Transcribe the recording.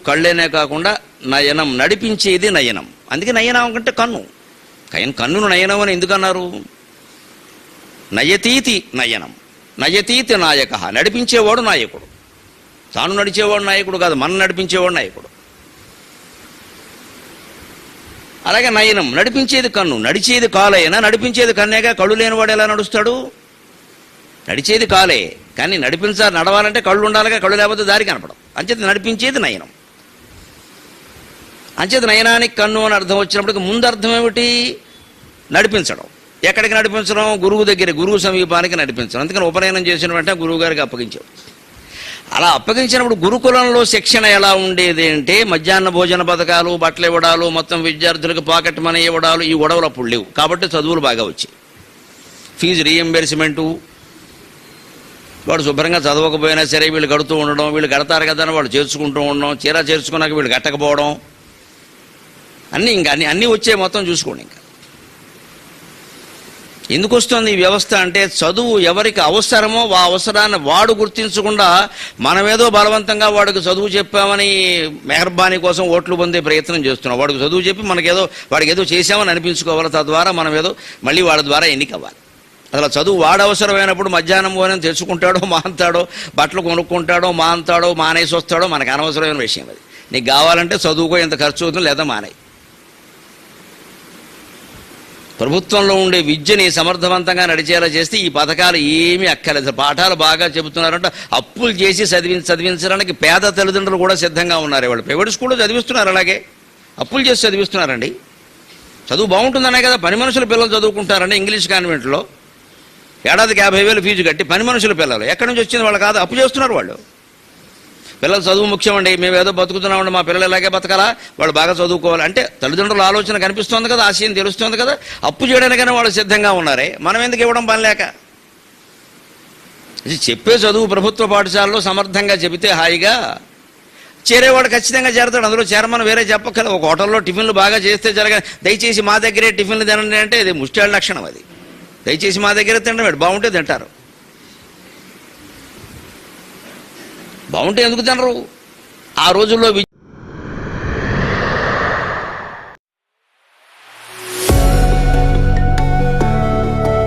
కళ్ళేనే కాకుండా నయనం, నడిపించేది నయనం. అందుకే నయనం అంటే కన్ను. కన్నును నయనం అని ఎందుకన్నారు? నయతీతి నయనం, నయతీతి నాయక, నడిపించేవాడు నాయకుడు. తాను నడిచేవాడు నాయకుడు కాదు, మనం నడిపించేవాడు నాయకుడు. అలాగే నయనం, నడిపించేది కన్ను. నడిచేది కాలైనా నడిపించేది కన్నేగా. కళ్ళు లేనివాడు ఎలా నడుస్తాడు? నడిచేది కాలే, కానీ నడవాలంటే కళ్ళు ఉండాలిగా. కళ్ళు లేకపోతే దారి కనపడం. అంచేది నడిపించేది నయనం. అంచేది నయనానికి కన్ను అని అర్థం వచ్చినప్పటికి ముందు అర్థం ఏమిటి? నడిపించడం. ఎక్కడికి నడిపించడం? గురువు దగ్గర, గురువు సమీపానికి నడిపించడం. అందుకని ఉపనయనం చేసిన వెంటనే గురువు గారికి అప్పగించాడు. అలా అప్పగించినప్పుడు గురుకులంలో శిక్షణ ఎలా ఉండేది అంటే, మధ్యాహ్న భోజన పథకాలు, బట్టలు ఇవ్వడాలు, మొత్తం విద్యార్థులకు పాకెట్ మనీ ఇవ్వడాలు, ఈ గొడవలు అప్పుడు లేవు. కాబట్టి చదువులు బాగా వచ్చాయి. ఫీజు రీఎంబర్స్మెంటు, వాడు శుభ్రంగా చదవకపోయినా సరే వీళ్ళు కడుతూ ఉండడం, వీళ్ళు కడతారు కదా అని వాళ్ళు చేర్చుకుంటూ ఉండడం, చీరా చేర్చుకున్నాక వీళ్ళు కట్టకపోవడం, అన్నీ వచ్చే మొత్తం చూసుకోండి. ఇంకా ఎందుకు వస్తుంది ఈ వ్యవస్థ అంటే, చదువు ఎవరికి అవసరమో ఆ అవసరాన్ని వాడు గుర్తించకుండా మనమేదో బలవంతంగా వాడికి చదువు చెప్పామని మెహర్బానీ కోసం ఓట్లు పొందే ప్రయత్నం చేస్తున్నాం. వాడికి చదువు చెప్పి వాడికి ఏదో చేశామని అనిపించుకోవాలి. తద్వారా మనం ఏదో మళ్ళీ వాళ్ళ ద్వారా ఎన్నికవ్వాలి. అసలు చదువు వాడు అవసరమైనప్పుడు మధ్యాహ్నం భోజనం తెచ్చుకుంటాడో మాంతాడో, బట్టలు కొనుక్కుంటాడో మాంతాడో, మానేసి వస్తాడో మనకు అనవసరమైన విషయం అది. నీకు కావాలంటే చదువుకో, ఎంత ఖర్చు అవుతుందో, లేదా మానేయి. ప్రభుత్వంలో ఉండే విద్యని సమర్థవంతంగా నడిచేలా చేస్తే ఈ పథకాలు ఏమీ అక్కర్లేదు. పాఠాలు బాగా చెబుతున్నారంటే అప్పులు చేసి చదివించడానికి పేద తల్లిదండ్రులు కూడా సిద్ధంగా ఉన్నారు. వాళ్ళు ప్రైవేట్ స్కూల్లో చదివిస్తున్నారు, అలాగే అప్పులు చేసి చదివిస్తున్నారండి. చదువు బాగుంటుందనే కదా పని మనుషుల పిల్లలు చదువుకుంటారండి. ఇంగ్లీష్ కాన్వెంట్లో ఏడాదికి 50,000 ఫీజు కట్టి పని మనుషుల పిల్లలు. ఎక్కడి నుంచి వచ్చింది? వాళ్ళు కాదు, అప్పు చేస్తున్నారు వాళ్ళు. పిల్లలు చదువు ముఖ్యమండి, మేము ఏదో బతుకుతున్నామండి, మా పిల్లలు ఎలాగే బతకాలా, వాళ్ళు బాగా చదువుకోవాలి అంటే తల్లిదండ్రుల ఆలోచన కనిపిస్తోంది కదా, ఆశయం తెలుస్తోంది కదా. అప్పు చేయడానికైనా వాళ్ళు సిద్ధంగా ఉన్నారే, మనం ఎందుకు ఇవ్వడం పని లేక? చెప్పే చదువు ప్రభుత్వ పాఠశాలలో సమర్థంగా చెబితే హాయిగా చేరేవాడు ఖచ్చితంగా చేరతాడు. అందులో చేరమని వేరే చెప్పక్కర్లేదు. ఒక హోటల్లో టిఫిన్లు బాగా చేస్తే దయచేసి మా దగ్గరే టిఫిన్లు తినండి అంటే ఇది ముష్టాళ్ళ లక్షణం. అది దయచేసి మా దగ్గరే తినడం బాగుంటే తింటారు. బాగుంటే ఎందుకు తినరు? ఆ రోజుల్లో